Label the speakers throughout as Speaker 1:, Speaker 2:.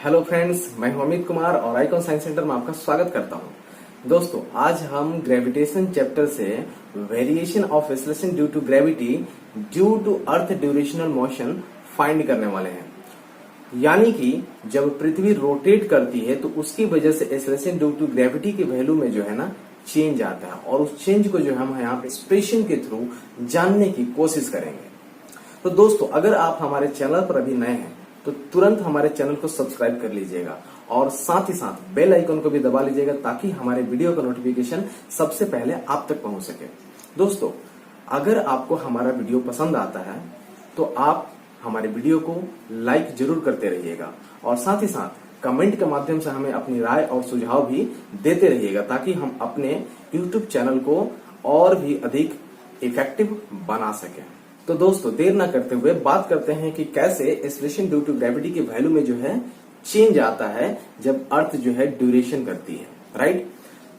Speaker 1: Hello friends, मैं हूं अमित कुमार और आइकॉन साइंस सेंटर में आपका स्वागत करता हूं। दोस्तों, आज हम ग्रेविटेशन चैप्टर से variation of acceleration due to gravity due to earth diurnal motion find करने वाले हैं। यानी कि जब पृथ्वी रोटेट करती है तो उसकी वजह से एक्सेलरेशन ड्यू टू ग्रेविटी की वैल्यू में जो है ना चेंज आता है, और उस चेंज को जो है हम यहाँ पे एक्सप्रेशन के थ्रू जानने की कोशिश करेंगे। तो दोस्तों, अगर आप हमारे चैनल पर अभी नए हैं तो तुरंत हमारे चैनल को सब्सक्राइब कर लीजिएगा और साथ ही साथ बेल आइकन को भी दबा लीजिएगा ताकि हमारे वीडियो का नोटिफिकेशन सबसे पहले आप तक पहुंच सके। दोस्तों, अगर आपको हमारा वीडियो पसंद आता है तो आप हमारे वीडियो को लाइक जरूर करते रहिएगा और साथ ही साथ कमेंट के माध्यम से हमें अपनी राय और सुझाव भी देते रहिएगा ताकि हम अपने YouTube चैनल को और भी अधिक इफेक्टिव बना सकें। तो दोस्तों, देर ना करते हुए बात करते हैं कि कैसे एक्सेलरेशन ड्यू टू ग्रेविटी की वैल्यू में जो है चेंज आता है जब अर्थ जो है ड्यूरेशन करती है, राइट।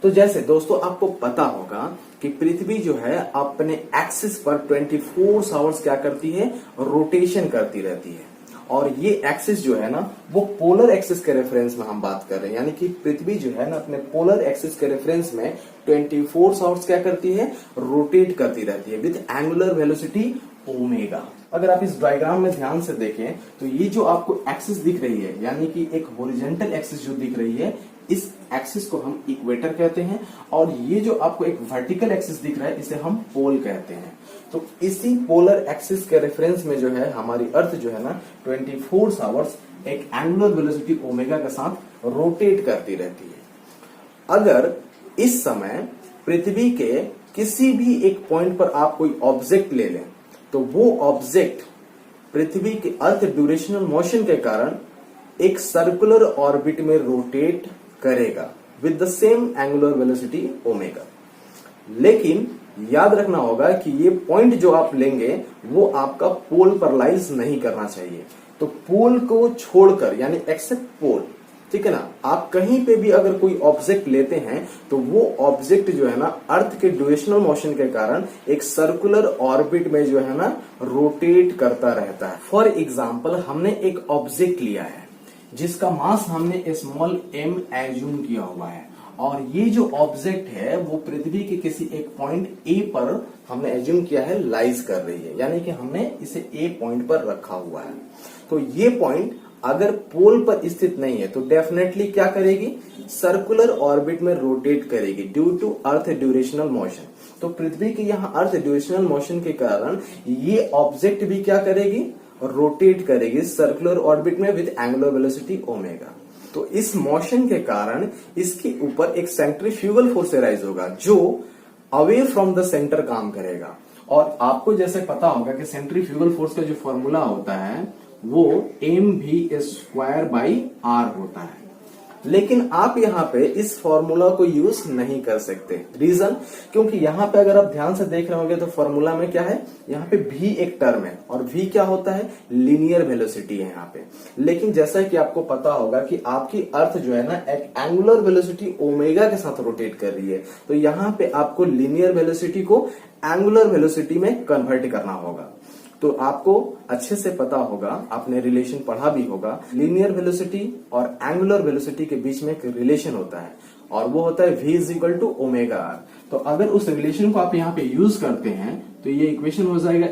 Speaker 1: तो जैसे दोस्तों आपको पता होगा कि पृथ्वी जो है अपने एक्सिस पर 24 आवर्स क्या करती है, रोटेशन करती रहती है। और ये एक्सिस जो है ना वो पोलर एक्सिस के रेफरेंस में हम बात कर रहे हैं, यानी कि पृथ्वी जो है ना अपने पोलर एक्सिस के रेफरेंस में 24 आवर्स क्या करती है, रोटेट करती रहती है विद एंगुलर वेलोसिटी ओमेगा। अगर आप इस डायग्राम में ध्यान से देखें तो ये जो आपको एक्सिस दिख रही है, यानी कि एक हॉरिजॉन्टल एक्सिस जो दिख रही है, इस एक्सिस को हम इक्वेटर कहते हैं, और ये जो आपको एक वर्टिकल एक्सिस दिख रहा है इसे हम पोल कहते हैं। तो इसी पोलर एक्सिस के रेफरेंस में जो है हमारी अर्थ जो है ना 24 आवर्स एक एंगुलर वेलोसिटी ओमेगा के साथ रोटेट करती रहती है। अगर इस समय पृथ्वी के किसी भी एक पॉइंट पर आप कोई ऑब्जेक्ट ले लें तो वो ऑब्जेक्ट पृथ्वी के अर्थ ड्यूरेशनल मोशन के कारण एक सर्कुलर ऑर्बिट में रोटेट करेगा with the same angular velocity omega. लेकिन याद रखना होगा कि ये पॉइंट जो आप लेंगे वो आपका पोल पर लाइज नहीं करना चाहिए। तो पोल को छोड़कर, यानी एक्सेप्ट पोल, ठीक है ना, आप कहीं पे भी अगर कोई ऑब्जेक्ट लेते हैं तो वो ऑब्जेक्ट जो है ना अर्थ के ड्यूरेशनल मोशन के कारण एक सर्कुलर ऑर्बिट में जो है ना रोटेट करता रहता है। फॉर एग्जाम्पल, हमने एक ऑब्जेक्ट लिया है जिसका मास हमने स्मॉल m एज्यूम किया हुआ है, और ये जो ऑब्जेक्ट है वो पृथ्वी के किसी एक पॉइंट A पर हमने एज्यूम किया है लाइज कर रही है, यानी कि हमने इसे A पॉइंट पर रखा हुआ है। तो ये पॉइंट अगर पोल पर स्थित नहीं है तो डेफिनेटली क्या करेगी, सर्कुलर ऑर्बिट में रोटेट करेगी due to earth diurnal motion. तो पृथ्वी के यहाँ अर्थ ड्यूरेशनल मोशन के कारण ये ऑब्जेक्ट भी क्या करेगी, रोटेट करेगी सर्कुलर ऑर्बिट में विद एंगुलर वेलोसिटी ओमेगा। तो इस मोशन के कारण इसके ऊपर एक सेंट्रीफ्यूगल फोर्स राइज होगा जो अवे फ्रॉम द सेंटर काम करेगा। और आपको जैसे पता होगा कि सेंट्रीफ्यूगल फोर्स का जो फॉर्मूला होता है वो mv²/r होता है, लेकिन आप यहाँ पे इस फॉर्मूला को यूज नहीं कर सकते। रीजन, क्योंकि यहाँ पे अगर आप ध्यान से देख रहे होंगे तो फॉर्मूला में क्या है, यहाँ पे v एक टर्म है और v क्या होता है, लीनियर वेलोसिटी है यहाँ पे। लेकिन जैसा कि आपको पता होगा कि आपकी अर्थ जो है ना एक एंगुलर वेलोसिटी ओमेगा के साथ रोटेट कर रही है, तो यहाँ पे आपको लीनियर वेलोसिटी को एंगुलर वेलोसिटी में कन्वर्ट करना होगा। तो आपको अच्छे से पता होगा, आपने रिलेशन पढ़ा भी होगा, लीनियर वेलोसिटी और एंगुलर वेलोसिटी के बीच में एक रिलेशन होता है और वो होता है v = ω/r। तो अगर उस रिलेशन को आप यहाँ पे यूज करते हैं तो ये इक्वेशन हो जाएगा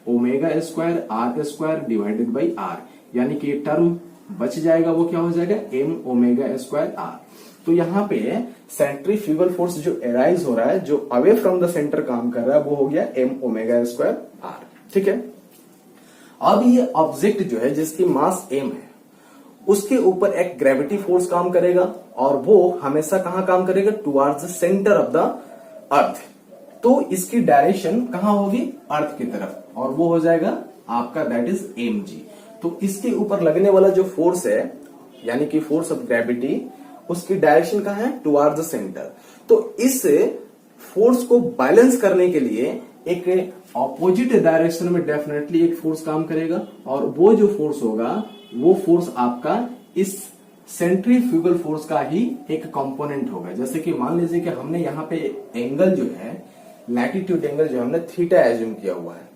Speaker 1: mω²r²/r, यानी कि ये टर्म बच जाएगा, वो क्या हो जाएगा, mω²r। तो यहाँ पे सेंट्रीफ्यूगल फोर्स जो एराइज हो रहा है, जो अवे फ्रॉम द सेंटर काम कर रहा है, वो हो गया mω²r, ठीक है। अब ये ऑब्जेक्ट जो है जिसकी मास m है उसके ऊपर एक ग्रेविटी फोर्स काम करेगा और वो हमेशा कहां काम करेगा, towards the centre of the earth. तो इसकी डायरेक्शन कहां होगी, अर्थ की तरफ, और वो हो जाएगा आपका दैट इज mg। तो इसके ऊपर लगने वाला जो फोर्स है, यानी कि फोर्स ऑफ ग्रेविटी, उसकी डायरेक्शन कहां है, टुवर्ड्स द सेंटर। तो इस फोर्स को बैलेंस करने के लिए एक ऑपोजिट डायरेक्शन में डेफिनेटली एक फोर्स काम करेगा, और वो जो फोर्स होगा वो फोर्स आपका इस सेंट्रीफ्यूगल फोर्स का ही एक कंपोनेंट होगा। जैसे कि मान लीजिए कि हमने यहाँ पे एंगल जो है, लैटिट्यूड एंगल जो हमने थीटा एज्यूम किया हुआ है,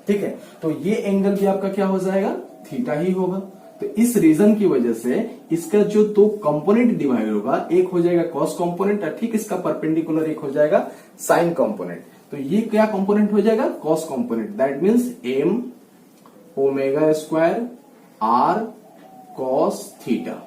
Speaker 1: ठीक है, तो ये एंगल भी आपका क्या हो जाएगा, थीटा ही होगा। तो इस रीजन की वजह से इसका जो दो कंपोनेंट डिवाइड होगा, एक हो जाएगा कॉस कंपोनेंट और ठीक इसका परपेंडिकुलर एक हो जाएगा साइन कंपोनेंट। तो ये क्या कंपोनेंट हो जाएगा? Cos component. That means M omega square are cos theta.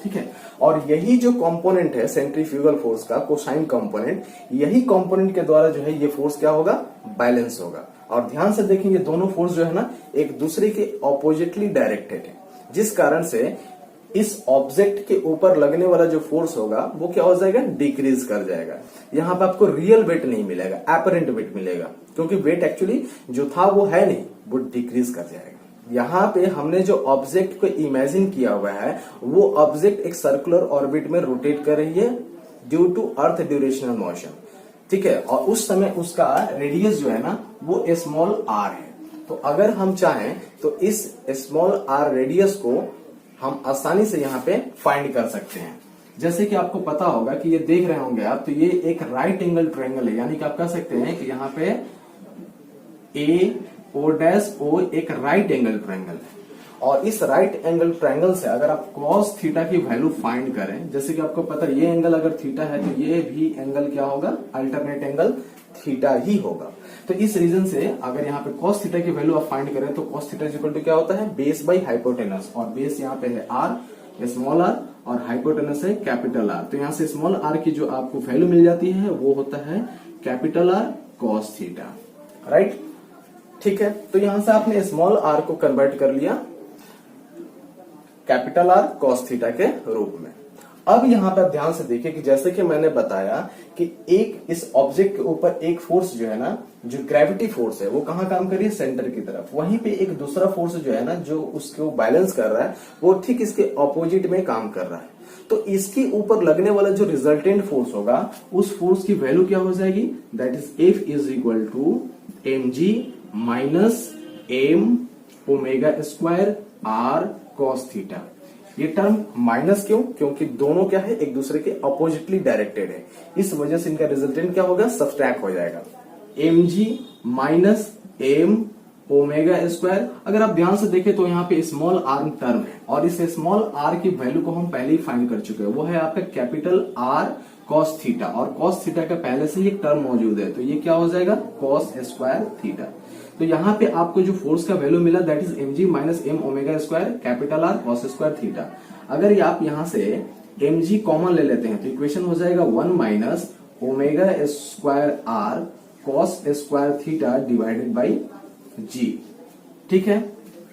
Speaker 1: ठीक है, और यही जो कंपोनेंट है सेंट्रीफ्यूगल फोर्स का कोसाइन कंपोनेंट, यही कंपोनेंट के द्वारा जो है ये फोर्स क्या होगा? बैलेंस होगा। और ध्यान से देखेंगे दोनों फोर्स जो है ना एक दूसरे के ऑपोजिटली डायरेक्टेड है, जिस कारण से इस ऑब्जेक्ट के ऊपर लगने वाला जो फोर्स होगा वो क्या हो जाएगा? डिक्रीज कर जाएगा। यहाँ पे आपको रियल वेट नहीं मिलेगा, एपरेंट वेट मिलेगा, क्योंकि वेट एक्चुअली जो था वो है नहीं, वो डिक्रीज कर जाएगा। यहाँ पे हमने जो ऑब्जेक्ट को इमेजिन किया हुआ है वो ऑब्जेक्ट एक सर्कुलर ऑर्बिट में रोटेट कर रही है due to earth diurnal motion. ठीक है, और उस समय उसका रेडियस जो है ना वो स्मॉल आर है। तो अगर हम चाहें तो इस स्मॉल आर रेडियस को हम आसानी से यहाँ पे फाइंड कर सकते हैं। जैसे कि आपको पता होगा कि ये देख रहे होंगे आप, तो ये एक राइट एंगल ट्रायंगल है, यानी कि आप कह सकते हैं कि यहाँ पे ए ओ डैश ओ एक राइट एंगल ट्रायंगल है। और इस राइट एंगल ट्रायंगल से अगर आप कॉस थीटा की वैल्यू फाइंड करें, जैसे कि आपको पता है ये एंगल अगर थीटा है तो ये भी एंगल क्या होगा? अल्टरनेट एंगल थीटा ही होगा। तो इस रीजन से अगर यहाँ पे कॉस थीटा की वैल्यू आप फाइंड करें तो कॉस थीटा इक्वल टू क्या होता है? बेस बाई हाइपोटेनस, और बेस यहाँ पे है आर स्मॉल आर और हाइपोटेनस है कैपिटल आर। तो यहाँ से स्मॉल आर की जो आपको वैल्यू मिल जाती है वो होता है capital R cos theta. Right, ठीक है। तो यहां से आपने स्मॉल आर को कन्वर्ट कर लिया कैपिटल आर कॉस थीटा के रूप में। अब यहां पर ध्यान से देखिए कि जैसे कि मैंने बताया कि एक इस ऑब्जेक्ट के ऊपर एक फोर्स जो है ना, जो ग्रेविटी फोर्स है वो कहां काम कर रही है? सेंटर की तरफ। वहीं पे एक दूसरा फोर्स जो है ना जो उसको बैलेंस कर रहा है वो ठीक इसके ऑपोजिट में काम कर रहा है। तो इसके ऊपर लगने वाला जो रिजल्टेंट फोर्स होगा उस फोर्स की वैल्यू क्या हो जाएगी? That is F is equal to M G minus M omega square are cos theta. ये टर्म माइनस क्यों? क्योंकि दोनों क्या है? एक दूसरे के अपोजिटली डायरेक्टेड है, इस वजह से इनका रिजल्टेंट क्या होगा? सब्सट्रैक्ट हो जाएगा। M G minus M omega square. अगर आप ध्यान से देखें तो यहाँ पे स्मॉल आर टर्म है और इस स्मॉल आर की वैल्यू को हम पहले ही फाइंड कर चुके हैं, वो है आपका कैपिटल आर कॉस थीटा, और कॉस थीटा का पहले से ही एक टर्म मौजूद है, तो ये क्या हो जाएगा? Cos square theta. तो यहाँ पे आपको जो फोर्स का वैल्यू मिला that is M G minus M omega square capital R cos square theta. अगर ये आप यहाँ से एम जी कॉमन ले लेते हैं तो इक्वेशन हो जाएगा 1 minus omega square are cos square theta divided by g. ठीक है,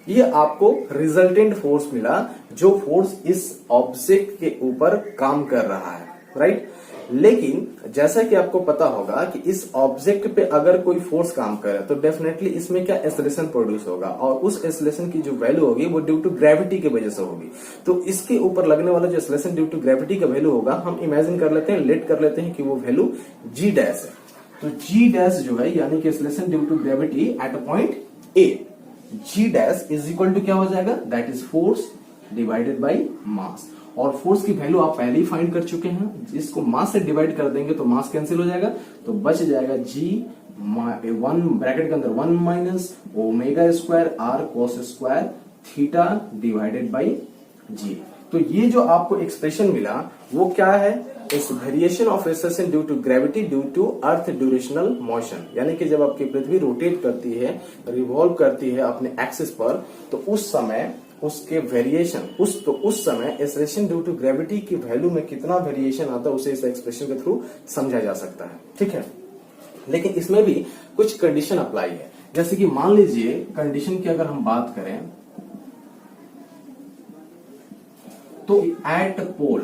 Speaker 1: ये आपको रिजल्टेंट फोर्स मिला जो फोर्स इस ऑब्जेक्ट के ऊपर काम कर रहा है। राइट, लेकिन जैसा कि आपको पता होगा कि इस ऑब्जेक्ट पे अगर कोई फोर्स काम करे तो डेफिनेटली इसमें क्या एक्सेलरेशन प्रोड्यूस होगा, और उस एक्सेलरेशन की जो वैल्यू होगी वो ड्यू टू ग्रेविटी की वजह से होगी। तो इसके ऊपर लगने वाला जो एक्सेलरेशन ड्यू टू ग्रेविटी का वैल्यू होगा, हम इमेजिन कर लेते हैं, लेट कर लेते हैं कि वो वैल्यू जी डैश है। तो जी डैश जो है यानी कि acceleration due to gravity at a point A, G dash is equal to क्या हो जाएगा? That is force divided by mass. और फोर्स की वैल्यू आप पहले ही फाइंड कर चुके हैं, इसको मास से डिवाइड कर देंगे तो मास कैंसिल हो जाएगा, तो बच जाएगा जी वन ब्रैकेट के अंदर 1 minus omega square are cos square theta divided by g. तो ये जो आपको एक्सप्रेशन मिला वो क्या है? इस variation of acceleration due to gravity due to earth diurnal motion, यानी कि जब आपकी पृथ्वी रोटेट करती है, रिवॉल्व करती है अपने एक्सिस पर, तो उस समय उसके वेरिएशन उस समय एक्सेलरेशन ड्यू टू ग्रेविटी की वैल्यू में कितना वेरिएशन आता है उसे इस एक्सप्रेशन के थ्रू समझा जा सकता है। ठीक है, लेकिन इसमें भी कुछ कंडीशन अप्लाई है। जैसे कि मान लीजिए कंडीशन की अगर हम बात करें तो एट पोल,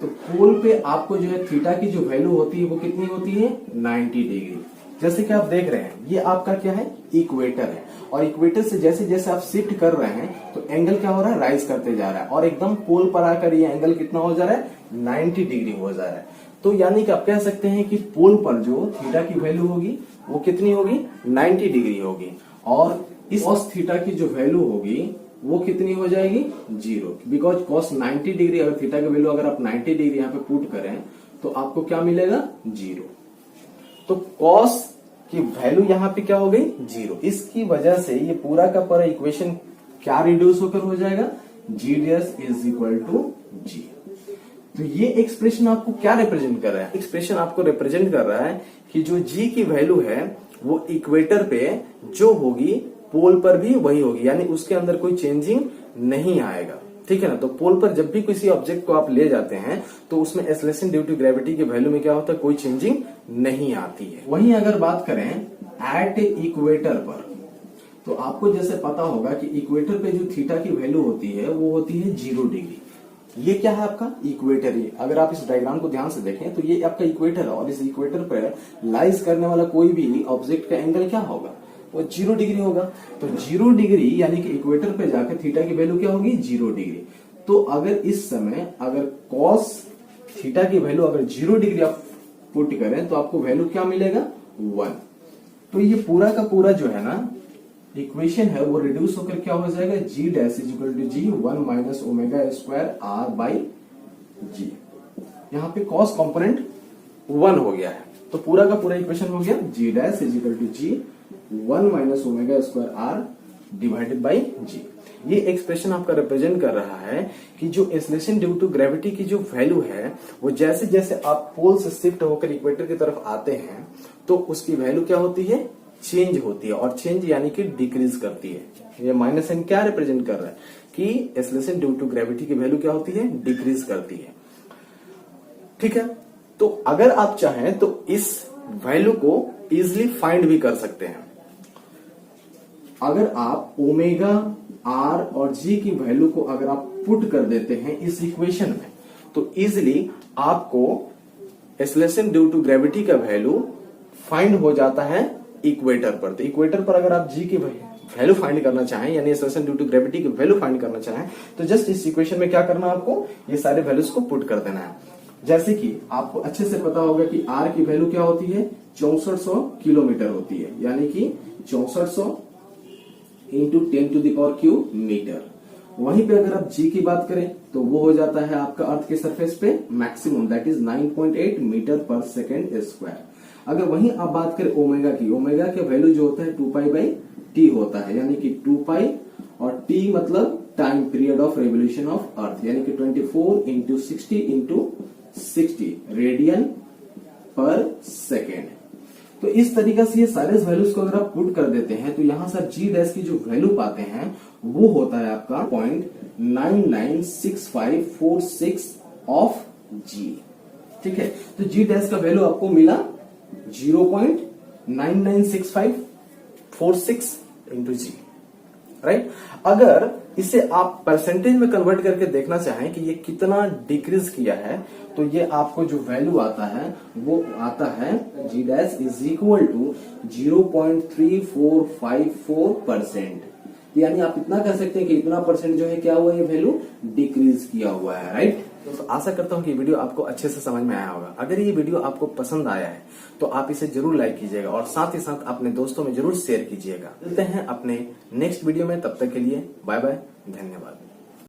Speaker 1: तो पोल पे आपको जो है थीटा की जो वैल्यू होती है वो कितनी होती है? 90 डिग्री। जैसे कि आप देख रहे हैं ये आपका क्या है? इक्वेटर है, और इक्वेटर से जैसे जैसे आप शिफ्ट कर रहे हैं तो एंगल क्या हो रहा है? राइज करते जा रहा है, और एकदम पोल पर आकर ये एंगल कितना हो जा रहा है? 90 डिग्री हो जा रहा है। तो यानी कि आप कह सकते हैं कि पोल पर जो थीटा की वैल्यू होगी वो कितनी होगी? 90 डिग्री होगी, और इस कॉस थीटा की जो वैल्यू होगी वो कितनी हो जाएगी? 0, बिकॉज कॉस 90 डिग्री, अगर थीटा की वैल्यू अगर आप 90 डिग्री यहाँ पे पुट करें तो आपको क्या मिलेगा? 0। तो कॉस की वैल्यू यहाँ पे क्या हो गई? 0। इसकी वजह से ये पूरा का पूरा इक्वेशन क्या रिड्यूस होकर हो जाएगा? G dash is equal to जी। तो ये एक्सप्रेशन आपको क्या रिप्रेजेंट कर रहा है? एक्सप्रेशन आपको रिप्रेजेंट कर रहा है कि जो जी की वैल्यू है वो इक्वेटर पे जो होगी पोल पर भी वही होगी, यानी उसके अंदर कोई चेंजिंग नहीं आएगा। ठीक है ना। तो पोल पर जब भी किसी ऑब्जेक्ट को आप ले जाते हैं तो उसमें एक्सेलरेशन ड्यू टू ग्रेविटी की वैल्यू में क्या होता है, कोई चेंजिंग नहीं आती है। वहीं अगर बात करें एट इक्वेटर पर, तो आपको जैसे पता होगा कि इक्वेटर पे जो थीटा की वैल्यू होती है वो होती है 0 डिग्री। ये क्या है आपका इक्वेटर। ही अगर आप इस डायग्राम को ध्यान से देखें तो ये आपका इक्वेटर है और इस इक्वेटर पर लाइज करने वाला कोई भी ऑब्जेक्ट का एंगल क्या होगा, वो 0 डिग्री होगा। तो 0 डिग्री यानी कि इक्वेटर पे जाकर थीटा की वैल्यू क्या होगी, 0 डिग्री। तो अगर इस समय अगर कॉस थीटा की वैल्यू अगर 0 डिग्री आप पुट करें तो आपको वैल्यू क्या मिलेगा, 1। तो ये पूरा का पूरा जो है ना इक्वेशन है वो रिड्यूस होकर क्या हो जाएगा, g dash is equal to g 1 minus omega square r by g. यहाँ पे कॉस कंपोनेंट 1 हो गया है तो पूरा का पूरा इक्वेशन हो गया g dash is equal to g 1 minus omega square r divided by g. ये एक्सप्रेशन आपका रिप्रेजेंट कर रहा है कि जो एक्सेलरेशन ड्यू टू ग्रेविटी की जो वैल्यू है वो जैसे जैसे आप पोल से शिफ्ट होकर इक्वेटर की तरफ आते हैं तो उसकी वैल्यू क्या होती है, चेंज होती है। और चेंज यानी कि डिक्रीज करती है। ये माइनस साइन क्या रिप्रेजेंट कर रहा है कि एक्सेलरेशन ड्यू टू ग्रेविटी की वैल्यू क्या होती है, डिक्रीज करती है। ठीक है। तो अगर आप चाहें तो इस वैल्यू को इजिली फाइंड भी कर सकते हैं। अगर आप ओमेगा आर और जी की वैल्यू को अगर आप पुट कर देते हैं इस इक्वेशन में तो इजिली आपको एक्सेलरेशन ड्यू टू ग्रेविटी का वैल्यू फाइंड हो जाता है इक्वेटर पर। तो इक्वेटर पर अगर आप जी की वैल्यू फाइंड करना चाहें यानी एक्सेलरेशन ड्यू टू ग्रेविटी की वैल्यू फाइंड करना चाहें तो जस्ट इस इक्वेशन में क्या करना है, आपको ये सारे वैल्यूज को पुट कर देना है। जैसे कि आपको अच्छे से पता होगा कि आर की वैल्यू क्या होती है, 6400 किलोमीटर होती है, यानी कि 6400 into 10 to the power cube metre. वहीं पे अगर आप जी की बात करें तो वो हो जाता है आपका अर्थ के सरफेस पे मैक्सिमम दैट इज 9.8 मीटर पर सेकेंड स्क्वायर। अगर वहीं आप बात करें ओमेगा की, ओमेगा के वैल्यू जो होता है 2 पाई बाई टी होता है, यानी कि 2 पाई और टी मतलब time period of revolution of earth, यानी कि 24 इंटू 60 इंटू 60 रेडियन पर सेकेंड। तो इस तरीके से ये सारे वैल्यूज को अगर आप पुट कर देते हैं तो यहां से जी डैश की जो वैल्यू पाते हैं वो होता है आपका 0.996546 ऑफ जी। ठीक है। तो जी डैश का वैल्यू आपको मिला 0.996546 इंटू जी, राइट। अगर इसे आप परसेंटेज में कन्वर्ट करके देखना चाहें कि ये कितना डिक्रीज किया है तो ये आपको जो वैल्यू आता है वो आता है जी डैश इज इक्वल टू 0.3454%। यानी आप इतना कह सकते हैं कि इतना परसेंट जो है क्या हुआ, ये वैल्यू डिक्रीज किया हुआ है, राइट। तो आशा करता हूं कि ये वीडियो आपको अच्छे से समझ में आया होगा। अगर ये वीडियो आपको पसंद आया है तो आप इसे जरूर लाइक कीजिएगा और साथ ही साथ अपने दोस्तों में जरूर शेयर कीजिएगा। मिलते हैं अपने नेक्स्ट वीडियो में, तब तक के लिए बाय बाय, धन्यवाद।